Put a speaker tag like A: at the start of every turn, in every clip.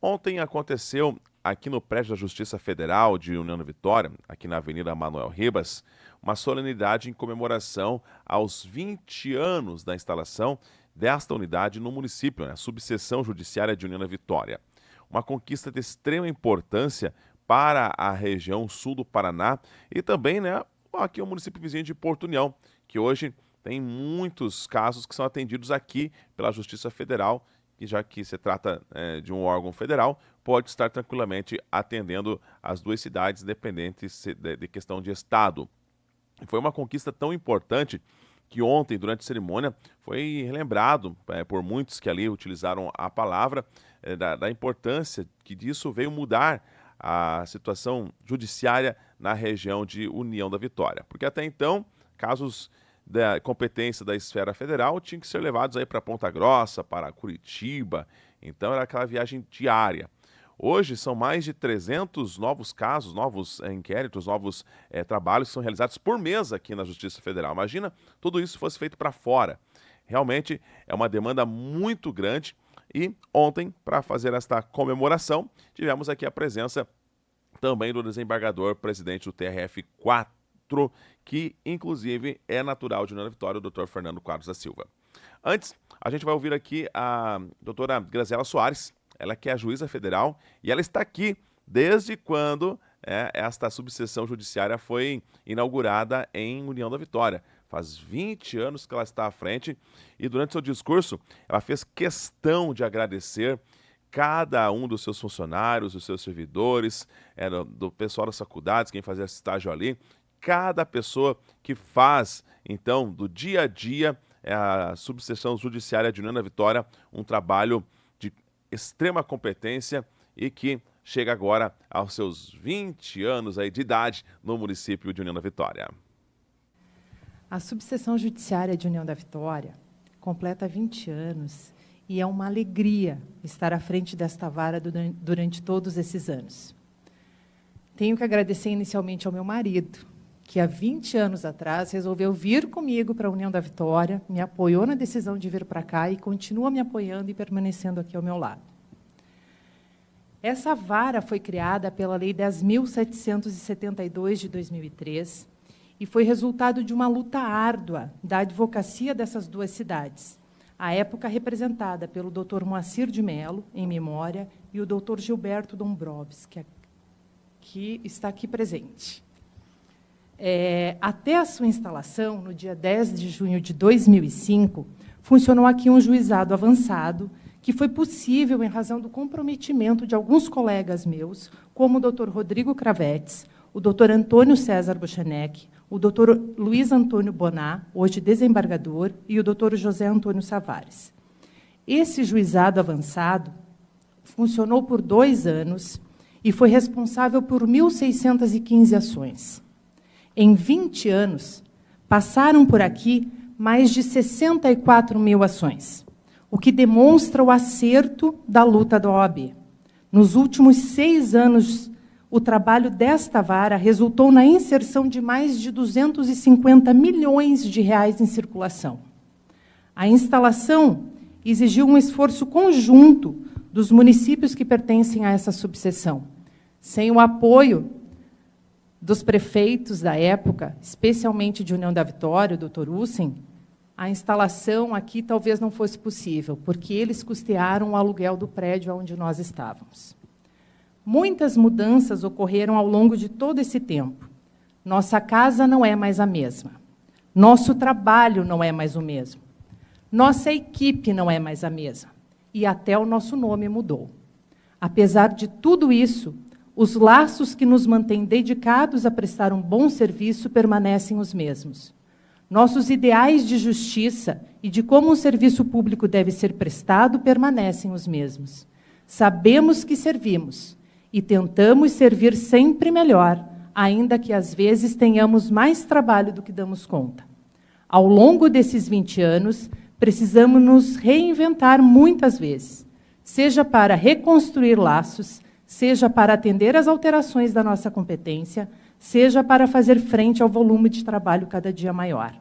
A: Ontem aconteceu aqui no prédio da Justiça Federal de União da Vitória, aqui na Avenida Manuel Ribas, uma solenidade em comemoração aos 20 anos da instalação desta unidade no município, a Subseção Judiciária de União da Vitória. Uma conquista de extrema importância para a região sul do Paraná e também, aqui o município vizinho de Porto União, que hoje tem muitos casos que são atendidos aqui pela Justiça Federal, e já que se trata de um órgão federal, pode estar tranquilamente atendendo as duas cidades, independentes de questão de estado. Foi uma conquista tão importante que ontem, durante a cerimônia, foi relembrado por muitos que ali utilizaram a palavra da importância que disso veio mudar a situação judiciária na região de União da Vitória. Porque até então, casos da competência da esfera federal tinham que ser levados aí para Ponta Grossa, para Curitiba, então era aquela viagem diária. Hoje são mais de 300 novos casos, novos inquéritos, novos trabalhos que são realizados por mês aqui na Justiça Federal. Imagina tudo isso fosse feito para fora. Realmente é uma demanda muito grande e ontem, para fazer esta comemoração, tivemos aqui a presença também do desembargador presidente do TRF4, que inclusive é natural de União da Vitória, o doutor Fernando Quadros da Silva. Antes, a gente vai ouvir aqui a doutora Graziela Soares, ela que é a juíza federal, e ela está aqui desde quando esta subseção judiciária foi inaugurada em União da Vitória. Faz 20 anos que ela está à frente e durante seu discurso ela fez questão de agradecer cada um dos seus funcionários, dos seus servidores, do pessoal das faculdades, quem fazia estágio ali, cada pessoa que faz, então, do dia a dia, a subseção judiciária de União da Vitória, um trabalho de extrema competência e que chega agora aos seus 20 anos aí de idade no município de União da Vitória.
B: A subseção judiciária de União da Vitória completa 20 anos e é uma alegria estar à frente desta vara durante todos esses anos. Tenho que agradecer inicialmente ao meu marido, que há 20 anos atrás resolveu vir comigo para a União da Vitória, me apoiou na decisão de vir para cá e continua me apoiando e permanecendo aqui ao meu lado. Essa vara foi criada pela Lei 10.772 de 2003 e foi resultado de uma luta árdua da advocacia dessas duas cidades, à época representada pelo Dr. Moacir de Mello, em memória, e o Dr. Gilberto Dombrovski, que está aqui presente. Até a sua instalação, no dia 10 de junho de 2005, funcionou aqui um juizado avançado, que foi possível em razão do comprometimento de alguns colegas meus, como o Dr. Rodrigo Cravetes, o Dr. Antônio César Buchanec, o Dr. Luiz Antônio Boná, hoje desembargador, e o Dr. José Antônio Savares. Esse juizado avançado funcionou por 2 anos e foi responsável por 1.615 ações. Em 20 anos, passaram por aqui mais de 64.000 ações, o que demonstra o acerto da luta da OAB. Nos últimos 6 anos, o trabalho desta vara resultou na inserção de mais de 250 milhões de reais em circulação. A instalação exigiu um esforço conjunto dos municípios que pertencem a essa subseção. Sem o apoio dos prefeitos da época, especialmente de União da Vitória, o Dr. Ussen, a instalação aqui talvez não fosse possível, porque eles custearam o aluguel do prédio onde nós estávamos. Muitas mudanças ocorreram ao longo de todo esse tempo. Nossa casa não é mais a mesma. Nosso trabalho não é mais o mesmo. Nossa equipe não é mais a mesma. E até o nosso nome mudou. Apesar de tudo isso, os laços que nos mantêm dedicados a prestar um bom serviço permanecem os mesmos. Nossos ideais de justiça e de como um serviço público deve ser prestado permanecem os mesmos. Sabemos que servimos e tentamos servir sempre melhor, ainda que às vezes tenhamos mais trabalho do que damos conta. Ao longo desses 20 anos, precisamos nos reinventar muitas vezes, seja para reconstruir laços, seja para atender às alterações da nossa competência, seja para fazer frente ao volume de trabalho cada dia maior.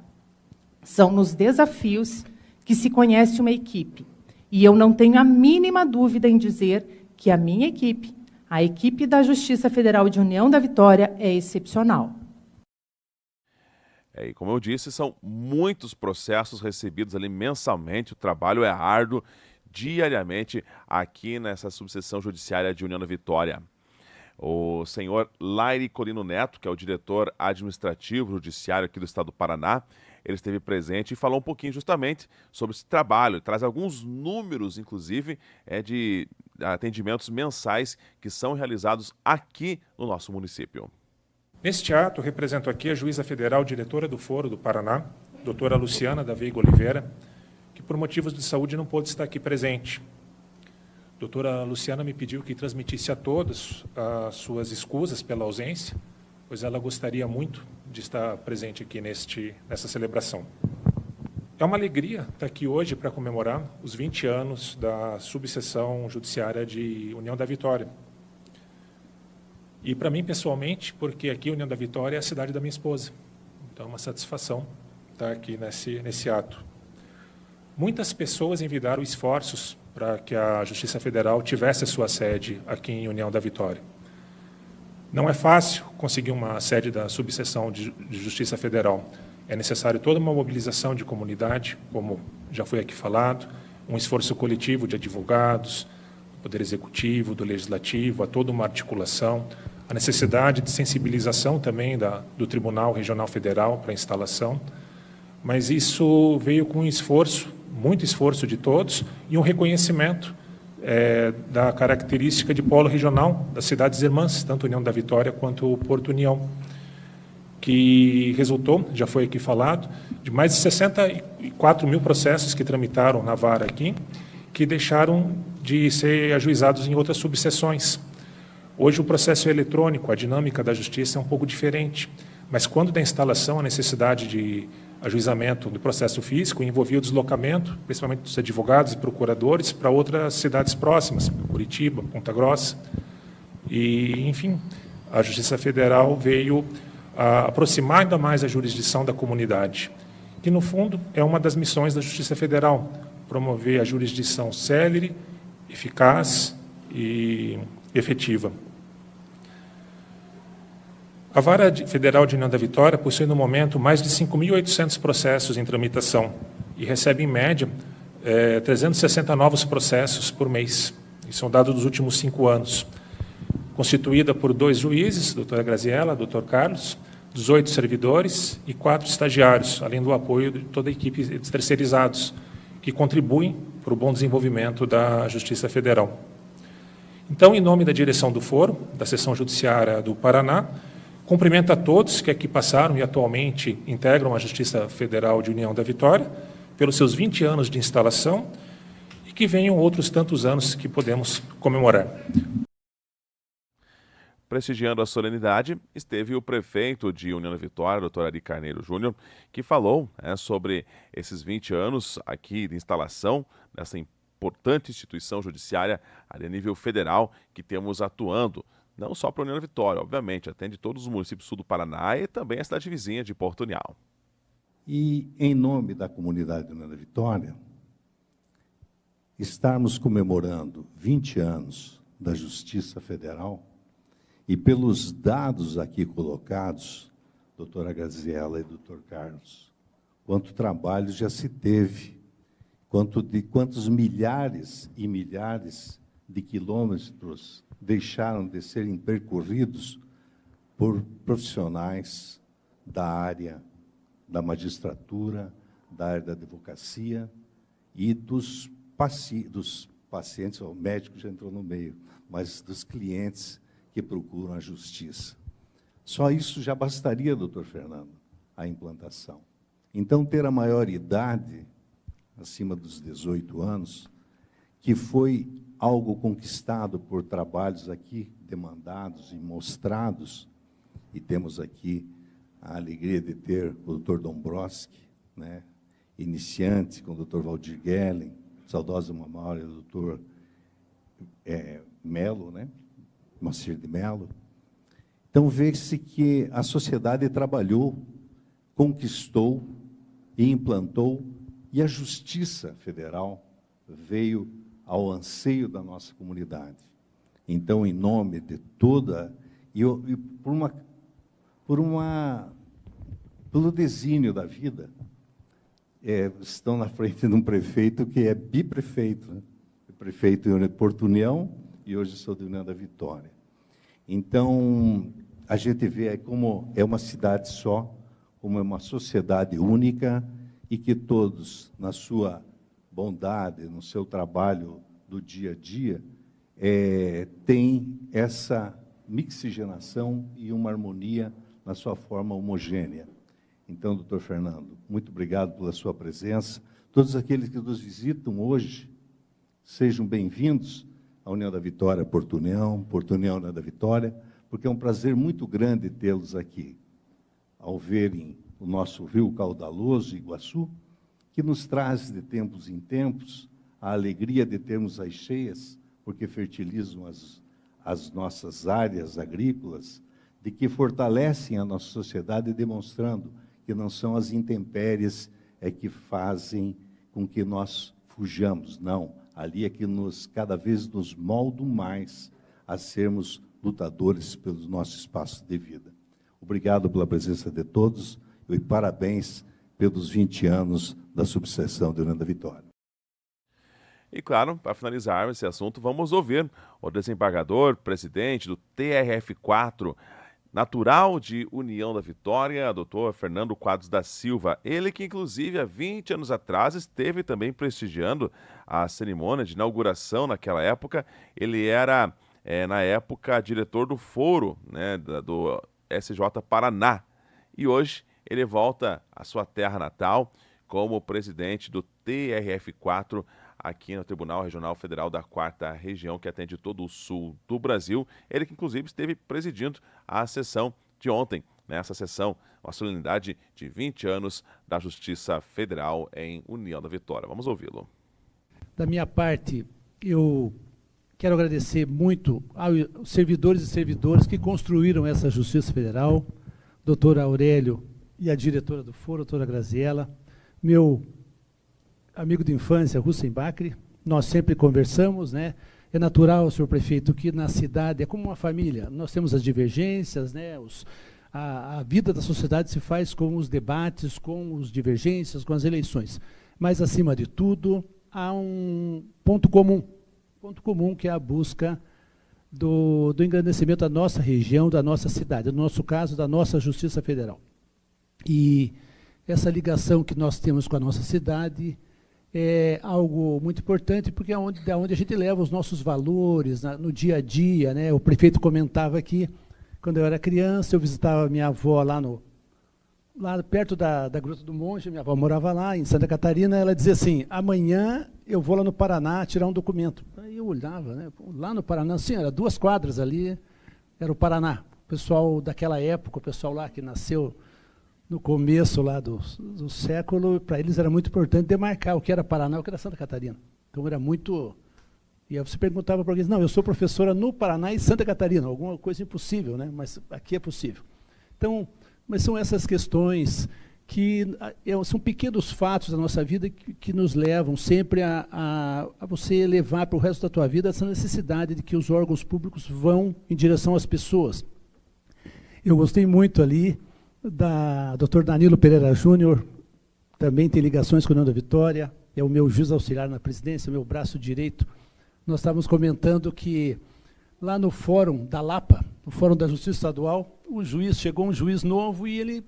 B: São nos desafios que se conhece uma equipe, e eu não tenho a mínima dúvida em dizer que a minha equipe, a equipe da Justiça Federal de União da Vitória, é excepcional.
A: E como eu disse, são muitos processos recebidos ali mensalmente, o trabalho é árduo, diariamente, aqui nessa subseção judiciária de União da Vitória. O senhor Laire Colino Neto, que é o diretor administrativo judiciário aqui do estado do Paraná, ele esteve presente e falou um pouquinho justamente sobre esse trabalho. Traz alguns números, inclusive, de atendimentos mensais que são realizados aqui no nosso município.
C: Neste ato, represento aqui a juíza federal diretora do Foro do Paraná, doutora Luciana da Veiga Oliveira, que por motivos de saúde não pôde estar aqui presente. Doutora Luciana me pediu que transmitisse a todos as suas escusas pela ausência, pois ela gostaria muito de estar presente aqui nessa celebração. É uma alegria estar aqui hoje para comemorar os 20 anos da subseção judiciária de União da Vitória. E para mim, pessoalmente, porque aqui União da Vitória é a cidade da minha esposa. Então é uma satisfação estar aqui nesse ato. Muitas pessoas envidaram esforços para que a Justiça Federal tivesse a sua sede aqui em União da Vitória. Não é fácil conseguir uma sede da subseção de Justiça Federal. É necessário toda uma mobilização de comunidade, como já foi aqui falado, um esforço coletivo de advogados, do Poder Executivo, do Legislativo, há toda uma articulação, a necessidade de sensibilização também do Tribunal Regional Federal para a instalação, mas isso veio com um esforço, muito esforço de todos, e um reconhecimento da característica de polo regional das cidades irmãs, tanto União da Vitória quanto Porto União, que resultou, já foi aqui falado, de mais de 64 mil processos que tramitaram na vara aqui, que deixaram de ser ajuizados em outras subseções. Hoje o processo é eletrônico, a dinâmica da justiça é um pouco diferente, mas quando da instalação a necessidade de ajuizamento do processo físico envolvia o deslocamento, principalmente dos advogados e procuradores, para outras cidades próximas, Curitiba, Ponta Grossa. E, enfim, a Justiça Federal veio aproximar ainda mais a jurisdição da comunidade, que, no fundo, é uma das missões da Justiça Federal, promover a jurisdição célere, eficaz e efetiva. A Vara Federal de União da Vitória possui, no momento, mais de 5.800 processos em tramitação e recebe, em média, 360 novos processos por mês. Isso são dados dos últimos 5 anos. Constituída por 2 juízes, doutora Graziela, doutor Carlos, 18 servidores e 4 estagiários, além do apoio de toda a equipe de terceirizados, que contribuem para o bom desenvolvimento da Justiça Federal. Então, em nome da direção do Foro, da Seção Judiciária do Paraná, cumprimento a todos que aqui passaram e atualmente integram a Justiça Federal de União da Vitória, pelos seus 20 anos de instalação, e que venham outros tantos anos que podemos comemorar.
A: Prestigiando a solenidade, esteve o prefeito de União da Vitória, doutor Ari Carneiro Júnior, que falou sobre esses 20 anos aqui de instalação dessa importante instituição judiciária a nível federal que temos atuando, não só para a União da Vitória, obviamente, atende todos os municípios do sul do Paraná e também a cidade vizinha de Porto União.
D: E, em nome da comunidade de União da Vitória, estarmos comemorando 20 anos da Justiça Federal, e pelos dados aqui colocados, doutora Graziela e doutor Carlos, quanto trabalho já se teve, quantos milhares e milhares de quilômetros deixaram de serem percorridos por profissionais da área da magistratura, da área da advocacia e dos pacientes, o médico já entrou no meio, mas dos clientes que procuram a justiça. Só isso já bastaria, doutor Fernando, a implantação. Então, ter a maioridade, acima dos 18 anos, que foi algo conquistado por trabalhos aqui demandados e mostrados, e temos aqui a alegria de ter o doutor Dombrowski, iniciante com o doutor Valdir Gellen, saudosa memória do doutor Melo, Moacir de Melo. Então, vê-se que a sociedade trabalhou, conquistou e implantou, e a Justiça Federal veio ao anseio da nossa comunidade. Então, em nome de toda... E pelo desígnio da vida, estão na frente de um prefeito que é biprefeito, né? Prefeito de Porto União e hoje sou de União da Vitória. Então, a gente vê como é uma cidade só, como é uma sociedade única e que todos, na sua bondade, no seu trabalho do dia a dia, têm essa mixigenação e uma harmonia na sua forma homogênea. Então, doutor Fernando, muito obrigado pela sua presença. Todos aqueles que nos visitam hoje, sejam bem-vindos à União da Vitória, Porto União, União da Vitória, porque é um prazer muito grande tê-los aqui, ao verem o nosso rio caudaloso, Iguaçu, que nos traz de tempos em tempos a alegria de termos as cheias, porque fertilizam as nossas áreas agrícolas, de que fortalecem a nossa sociedade, demonstrando que não são as intempéries que fazem com que nós fujamos, não. Ali é que cada vez nos moldam mais a sermos lutadores pelo nosso espaço de vida. Obrigado pela presença de todos e parabéns pelos 20 anos da subseção de União da Vitória.
A: E claro, para finalizar esse assunto, vamos ouvir o desembargador, presidente do TRF4, natural de União da Vitória, doutor Fernando Quadros da Silva. Ele que, inclusive, há 20 anos atrás, esteve também prestigiando a cerimônia de inauguração naquela época. Ele era, na época, diretor do foro, né, do SJ Paraná. E hoje ele volta à sua terra natal como presidente do TRF4, aqui no Tribunal Regional Federal da 4ª Região, que atende todo o sul do Brasil. Ele que, inclusive, esteve presidindo a sessão de ontem, nessa sessão, uma solenidade de 20 anos da Justiça Federal em União da Vitória. Vamos ouvi-lo.
E: Da minha parte, eu quero agradecer muito aos servidores e servidoras que construíram essa Justiça Federal, doutor Aurélio e a diretora do foro, doutora Graziella, meu amigo de infância, Hussein Bakri, nós sempre conversamos, né? É natural, senhor prefeito, que na cidade é como uma família. Nós temos as divergências, né? A vida da sociedade se faz com os debates, com as divergências, com as eleições. Mas, acima de tudo, há um ponto comum que é a busca do engrandecimento da nossa região, da nossa cidade, no nosso caso, da nossa Justiça Federal. E essa ligação que nós temos com a nossa cidade é algo muito importante, porque é onde a gente leva os nossos valores no dia a dia, né? O prefeito comentava aqui, quando eu era criança, eu visitava minha avó lá perto da Gruta do Monte, minha avó morava lá, em Santa Catarina, ela dizia assim, amanhã eu vou lá no Paraná tirar um documento. Aí eu olhava, né? Lá no Paraná, sim, era 2 quadras ali, era o Paraná. O pessoal daquela época, o pessoal lá que nasceu no começo lá do século, para eles era muito importante demarcar o que era Paraná e o que era Santa Catarina. Então era muito... E aí você perguntava para alguém, não, eu sou professora no Paraná e Santa Catarina, alguma coisa impossível, né? Mas aqui é possível. Então, mas são essas questões que são pequenos fatos da nossa vida que nos levam sempre a você levar para o resto da tua vida essa necessidade de que os órgãos públicos vão em direção às pessoas. Eu gostei muito ali da Dr. Danilo Pereira Júnior, também tem ligações com a União da Vitória, é o meu juiz auxiliar na presidência, meu braço direito. Nós estávamos comentando que lá no Fórum da Lapa, no Fórum da Justiça Estadual, chegou um juiz novo e ele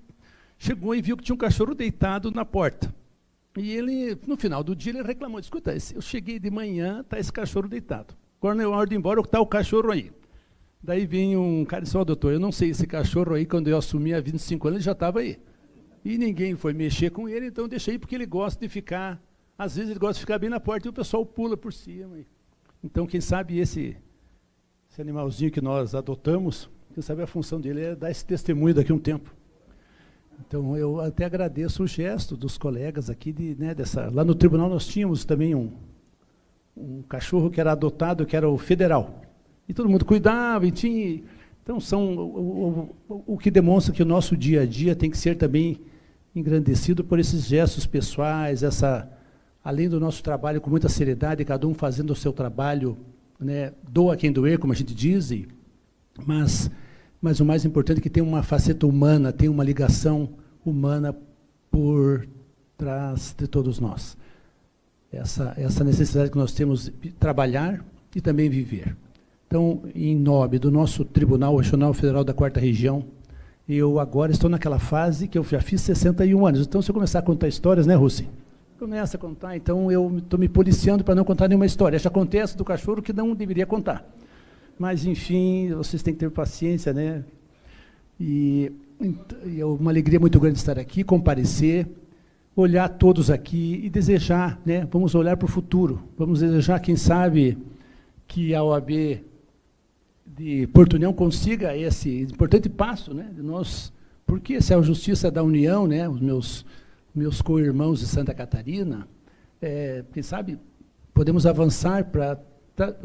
E: chegou e viu que tinha um cachorro deitado na porta. E ele, no final do dia, ele reclamou, escuta, eu cheguei de manhã, está esse cachorro deitado. Agora na hora de ir embora, está o cachorro aí. Daí vem um cara e disse, doutor, eu não sei, esse cachorro aí, quando eu assumi há 25 anos, ele já estava aí. E ninguém foi mexer com ele, então eu deixei, porque ele gosta de ficar, às vezes ele gosta de ficar bem na porta e o pessoal pula por cima. Então, quem sabe esse animalzinho que nós adotamos, quem sabe a função dele é dar esse testemunho daqui a um tempo. Então, eu até agradeço o gesto dos colegas aqui, lá no tribunal nós tínhamos também um cachorro que era adotado, que era o federal. E todo mundo cuidava, e tinha... Então, são o que demonstra que o nosso dia a dia tem que ser também engrandecido por esses gestos pessoais, além do nosso trabalho com muita seriedade, cada um fazendo o seu trabalho né, doa quem doer, como a gente diz, mas o mais importante é que tem uma faceta humana, tem uma ligação humana por trás de todos nós. Essa necessidade que nós temos de trabalhar e também viver. Então, em nome do nosso Tribunal Regional Federal da 4ª Região, eu agora estou naquela fase que eu já fiz 61 anos. Então, se eu começar a contar histórias, né, Russi? Começa a contar, então eu estou me policiando para não contar nenhuma história. Já contei essa do cachorro que não deveria contar. Mas, enfim, vocês têm que ter paciência, né? E é uma alegria muito grande estar aqui, comparecer, olhar todos aqui e desejar, né? Vamos olhar para o futuro. Vamos desejar, quem sabe, que a OAB de Porto União consiga esse importante passo, né? De nós, porque essa é a justiça da União, né? Os meus co-irmãos de Santa Catarina, quem sabe podemos avançar para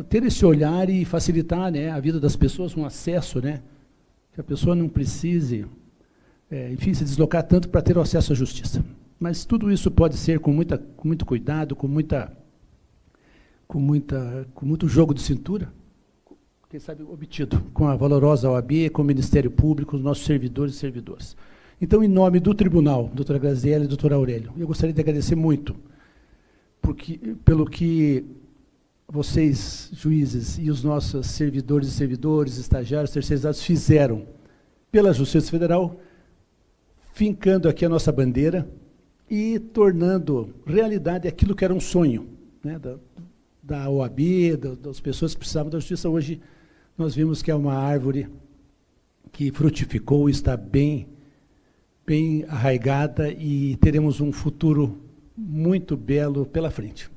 E: ter esse olhar e facilitar, né, a vida das pessoas, um acesso, né? Que a pessoa não precise, enfim, se deslocar tanto para ter o acesso à justiça. Mas tudo isso pode ser com muito cuidado, com muito jogo de cintura, quem sabe obtido com a valorosa OAB, com o Ministério Público, os nossos servidores e servidoras. Então, em nome do Tribunal, doutora Graziela e doutor Aurélio, eu gostaria de agradecer muito pelo que vocês, juízes, e os nossos servidores e servidores, estagiários, terceirizados, fizeram pela Justiça Federal, fincando aqui a nossa bandeira e tornando realidade aquilo que era um sonho, né, da OAB, das pessoas que precisavam da justiça. Hoje nós vimos que é uma árvore que frutificou, está bem arraigada e teremos um futuro muito belo pela frente.